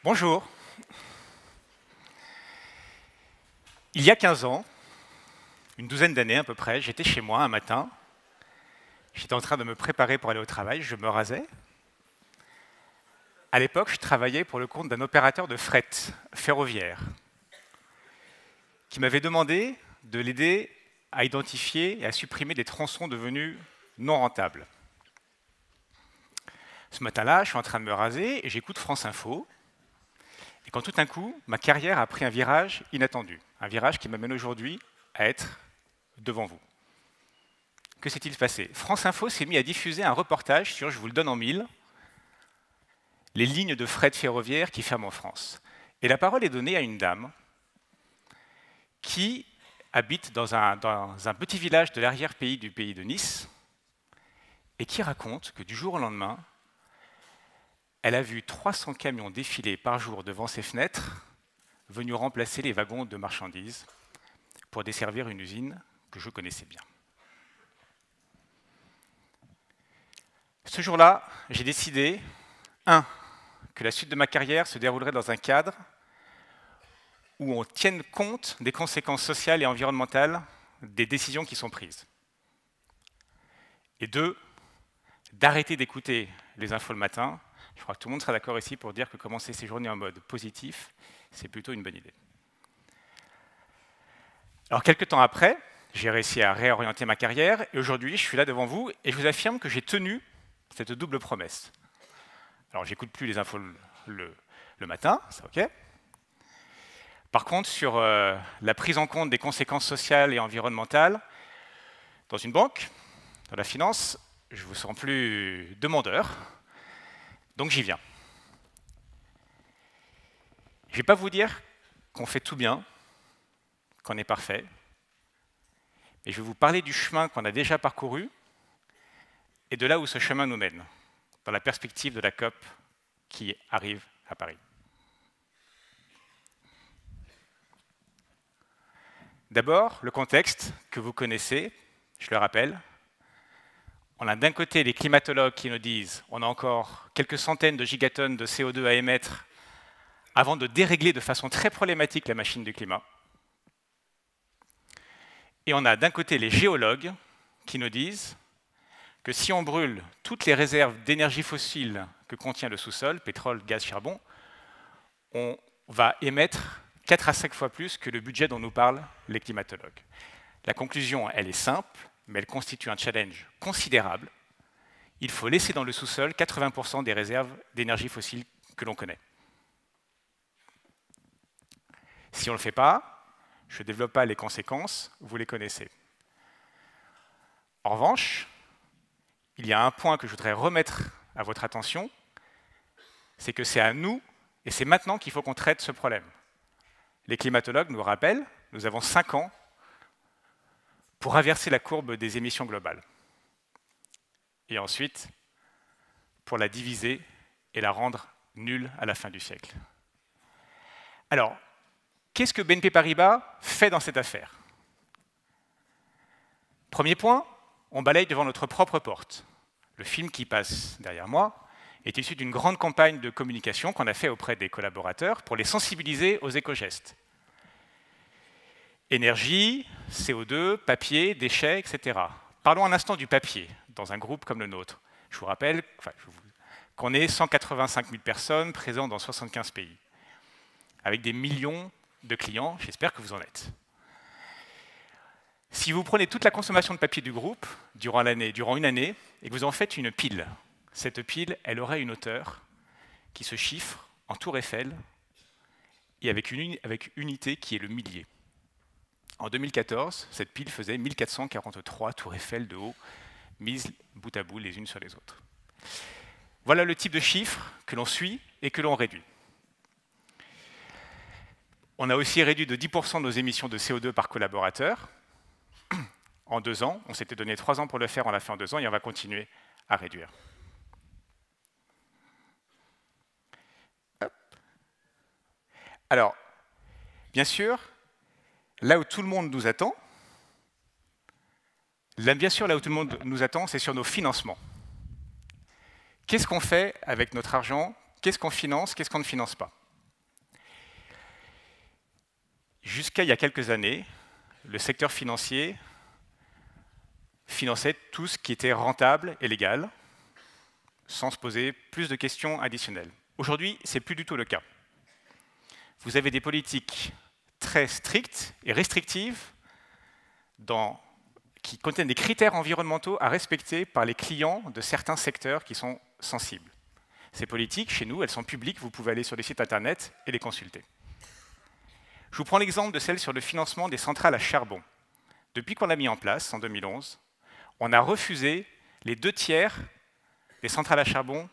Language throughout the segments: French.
Bonjour. Il y a 15 ans, une douzaine d'années à peu près, j'étais chez moi un matin. J'étais en train de me préparer pour aller au travail, je me rasais. À l'époque, je travaillais pour le compte d'un opérateur de fret ferroviaire qui m'avait demandé de l'aider à identifier et à supprimer des tronçons devenus non rentables. Ce matin-là, je suis en train de me raser et j'écoute France Info. Et quand tout d'un coup, ma carrière a pris un virage inattendu, un virage qui m'amène aujourd'hui à être devant vous. Que s'est-il passé? France Info s'est mis à diffuser un reportage sur, je vous le donne en mille, les lignes de fret ferroviaire qui ferment en France. Et la parole est donnée à une dame qui habite dans un petit village de l'arrière-pays du pays de Nice et qui raconte que du jour au lendemain, elle a vu 300 camions défiler par jour devant ses fenêtres, venus remplacer les wagons de marchandises pour desservir une usine que je connaissais bien. Ce jour-là, j'ai décidé, que la suite de ma carrière se déroulerait dans un cadre où on tienne compte des conséquences sociales et environnementales des décisions qui sont prises. Et 2, d'arrêter d'écouter les infos le matin. Je crois que tout le monde sera d'accord ici pour dire que commencer ses journées en mode positif, c'est plutôt une bonne idée. Alors, quelques temps après, j'ai réussi à réorienter ma carrière, et aujourd'hui, je suis là devant vous, et je vous affirme que j'ai tenu cette double promesse. Alors, j'écoute plus les infos le matin, c'est OK. Par contre, sur la prise en compte des conséquences sociales et environnementales, dans une banque, dans la finance, je vous sens plus demandeur, donc j'y viens. Je ne vais pas vous dire qu'on fait tout bien, qu'on est parfait, mais je vais vous parler du chemin qu'on a déjà parcouru et de là où ce chemin nous mène, dans la perspective de la COP qui arrive à Paris. D'abord, le contexte que vous connaissez, je le rappelle. On a d'un côté les climatologues qui nous disent on a encore quelques centaines de gigatonnes de CO2 à émettre avant de dérégler de façon très problématique la machine du climat. Et on a d'un côté les géologues qui nous disent que si on brûle toutes les réserves d'énergie fossile que contient le sous-sol, pétrole, gaz, charbon, on va émettre 4 à 5 fois plus que le budget dont nous parlent les climatologues. La conclusion, elle est simple, mais elle constitue un challenge considérable. Il faut laisser dans le sous-sol 80% des réserves d'énergie fossile que l'on connaît. Si on ne le fait pas, je ne développe pas les conséquences, vous les connaissez. En revanche, il y a un point que je voudrais remettre à votre attention, c'est que c'est à nous, et c'est maintenant qu'il faut qu'on traite ce problème. Les climatologues nous rappellent, nous avons 5 ans pour inverser la courbe des émissions globales. Et ensuite, pour la diviser et la rendre nulle à la fin du siècle. Alors, qu'est-ce que BNP Paribas fait dans cette affaire? Premier point, on balaye devant notre propre porte. Le film qui passe derrière moi est issu d'une grande campagne de communication qu'on a fait auprès des collaborateurs pour les sensibiliser aux éco-gestes. Énergie, CO2, papier, déchets, etc. Parlons un instant du papier, dans un groupe comme le nôtre. Je vous rappelle qu'on est 185 000 personnes présentes dans 75 pays, avec des millions de clients, j'espère que vous en êtes. Si vous prenez toute la consommation de papier du groupe durant une année, et que vous en faites une pile, cette pile, elle aurait une hauteur qui se chiffre en tour Eiffel, et avec une unité qui est le millier. En 2014, cette pile faisait 1443 tours Eiffel de haut, mises bout à bout les unes sur les autres. Voilà le type de chiffres que l'on suit et que l'on réduit. On a aussi réduit de 10% nos émissions de CO2 par collaborateur en 2 ans. On s'était donné 3 ans pour le faire, on l'a fait en 2 ans et on va continuer à réduire. Hop. Alors, bien sûr, là où tout le monde nous attend, c'est sur nos financements. Qu'est-ce qu'on fait avec notre argent? Qu'est-ce qu'on finance? Qu'est-ce qu'on ne finance pas? Jusqu'à il y a quelques années, le secteur financier finançait tout ce qui était rentable et légal, sans se poser plus de questions additionnelles. Aujourd'hui, ce n'est plus du tout le cas. Vous avez des politiques très strictes et restrictives qui contiennent des critères environnementaux à respecter par les clients de certains secteurs qui sont sensibles. Ces politiques, chez nous, elles sont publiques, vous pouvez aller sur les sites internet et les consulter. Je vous prends l'exemple de celle sur le financement des centrales à charbon. Depuis qu'on l'a mis en place, en 2011, on a refusé les 2/3 des centrales à charbon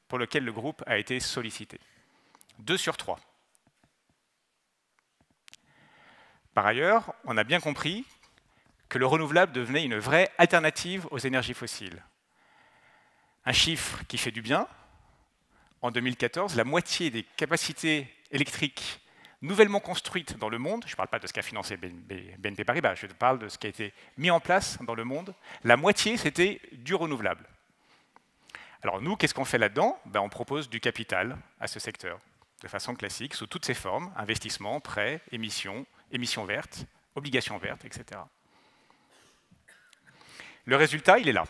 pour lesquelles le groupe a été sollicité. 2 sur 3. Par ailleurs, on a bien compris que le renouvelable devenait une vraie alternative aux énergies fossiles. Un chiffre qui fait du bien, en 2014, la moitié des capacités électriques nouvellement construites dans le monde, je ne parle pas de ce qu'a financé BNP Paribas, je parle de ce qui a été mis en place dans le monde, la moitié, c'était du renouvelable. Alors nous, qu'est-ce qu'on fait là-dedans? On propose du capital à ce secteur, de façon classique, sous toutes ses formes, investissement, prêts, émissions vertes, obligations vertes, etc. Le résultat, il est là.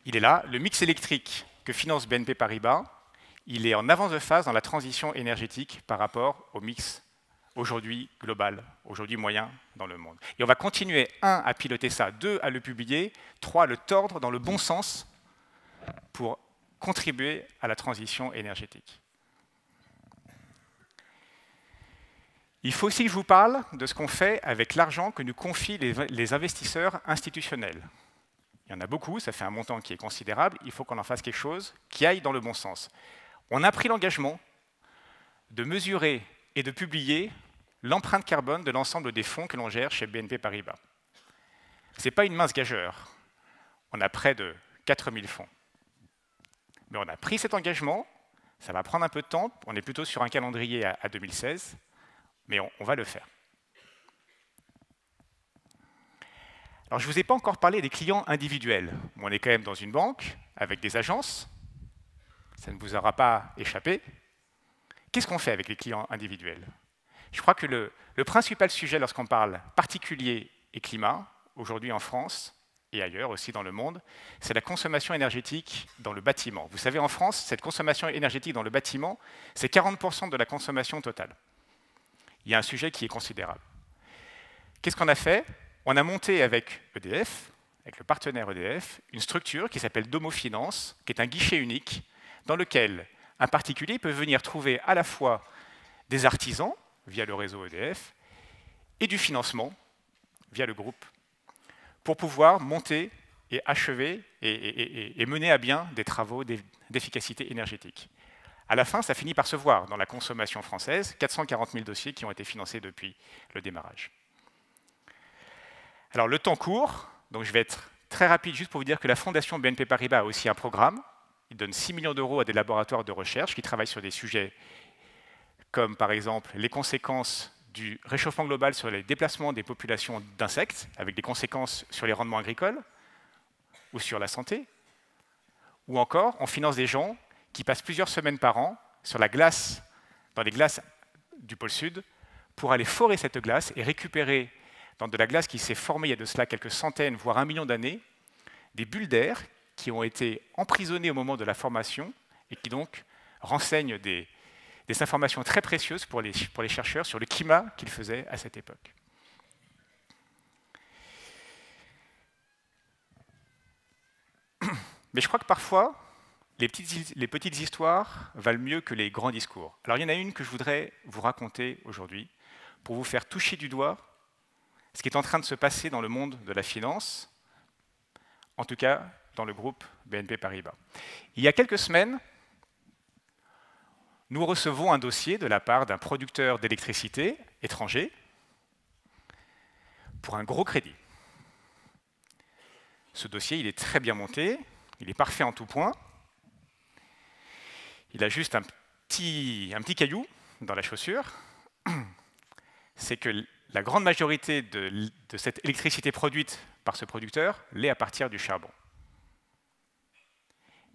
Il est là, le mix électrique que finance BNP Paribas, il est en avance de phase dans la transition énergétique par rapport au mix aujourd'hui global, aujourd'hui moyen dans le monde. Et on va continuer, 1, à piloter ça, 2, à le publier, 3, à le tordre dans le bon sens pour contribuer à la transition énergétique. Il faut aussi que je vous parle de ce qu'on fait avec l'argent que nous confient les investisseurs institutionnels. Il y en a beaucoup, ça fait un montant qui est considérable, il faut qu'on en fasse quelque chose qui aille dans le bon sens. On a pris l'engagement de mesurer et de publier l'empreinte carbone de l'ensemble des fonds que l'on gère chez BNP Paribas. Ce n'est pas une mince gageure. On a près de 4000 fonds. Mais on a pris cet engagement, ça va prendre un peu de temps, on est plutôt sur un calendrier à 2016, mais on va le faire. Alors, je ne vous ai pas encore parlé des clients individuels. On est quand même dans une banque, avec des agences, ça ne vous aura pas échappé. Qu'est-ce qu'on fait avec les clients individuels? Je crois que le principal sujet lorsqu'on parle particulier et climat, aujourd'hui en France, et ailleurs aussi dans le monde, c'est la consommation énergétique dans le bâtiment. Vous savez, en France, cette consommation énergétique dans le bâtiment, c'est 40% de la consommation totale. Il y a un sujet qui est considérable. Qu'est-ce qu'on a fait? On a monté avec EDF, avec le partenaire EDF, une structure qui s'appelle Domo Finance, qui est un guichet unique dans lequel un particulier peut venir trouver à la fois des artisans, via le réseau EDF, et du financement, via le groupe, pour pouvoir monter et achever et mener à bien des travaux d'efficacité énergétique. À la fin, ça finit par se voir dans la consommation française, 440 000 dossiers qui ont été financés depuis le démarrage. Alors, le temps court, donc je vais être très rapide juste pour vous dire que la Fondation BNP Paribas a aussi un programme. Il donne 6 millions d'euros à des laboratoires de recherche qui travaillent sur des sujets comme, par exemple, les conséquences du réchauffement global sur les déplacements des populations d'insectes, avec des conséquences sur les rendements agricoles ou sur la santé. Ou encore, on finance des gens qui passent plusieurs semaines par an sur la glace, dans les glaces du pôle Sud, pour aller forer cette glace et récupérer, dans de la glace qui s'est formée il y a de cela quelques centaines, voire 1 million d'années, des bulles d'air qui ont été emprisonnées au moment de la formation et qui donc renseignent des informations très précieuses pour les chercheurs sur le climat qu'ils faisaient à cette époque. Mais je crois que parfois, les petites histoires valent mieux que les grands discours. Alors il y en a une que je voudrais vous raconter aujourd'hui pour vous faire toucher du doigt ce qui est en train de se passer dans le monde de la finance, en tout cas dans le groupe BNP Paribas. Il y a quelques semaines, nous recevons un dossier de la part d'un producteur d'électricité étranger pour un gros crédit. Ce dossier, il est très bien monté, il est parfait en tout point. Il a juste un petit caillou dans la chaussure, c'est que la grande majorité de cette électricité produite par ce producteur l'est à partir du charbon.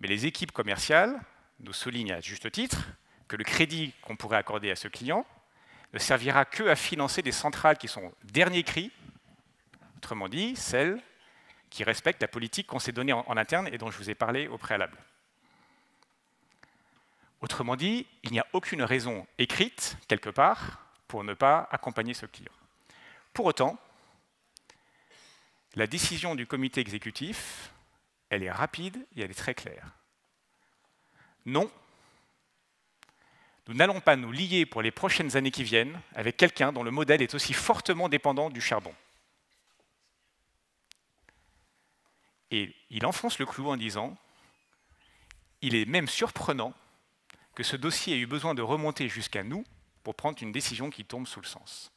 Mais les équipes commerciales nous soulignent à juste titre que le crédit qu'on pourrait accorder à ce client ne servira que à financer des centrales qui sont dernier cri, autrement dit, celles qui respectent la politique qu'on s'est donnée en interne et dont je vous ai parlé au préalable. Autrement dit, il n'y a aucune raison écrite, quelque part, pour ne pas accompagner ce client. Pour autant, la décision du comité exécutif, elle est rapide et elle est très claire. Non, nous n'allons pas nous lier pour les prochaines années qui viennent avec quelqu'un dont le modèle est aussi fortement dépendant du charbon. Et il enfonce le clou en disant « Il est même surprenant que ce dossier ait eu besoin de remonter jusqu'à nous pour prendre une décision qui tombe sous le sens. »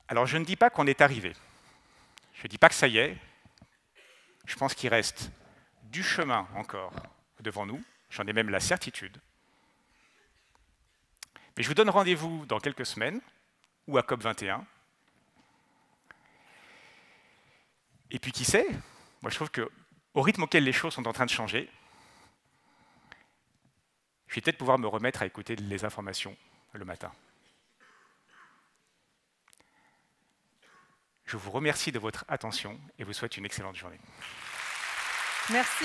Alors je ne dis pas qu'on est arrivé. Je ne dis pas que ça y est. Je pense qu'il reste du chemin encore devant nous. J'en ai même la certitude. Mais je vous donne rendez-vous dans quelques semaines, ou à COP21. Et puis qui sait, moi je trouve qu'au rythme auquel les choses sont en train de changer, je vais peut-être pouvoir me remettre à écouter les informations le matin. Je vous remercie de votre attention et vous souhaite une excellente journée. Merci.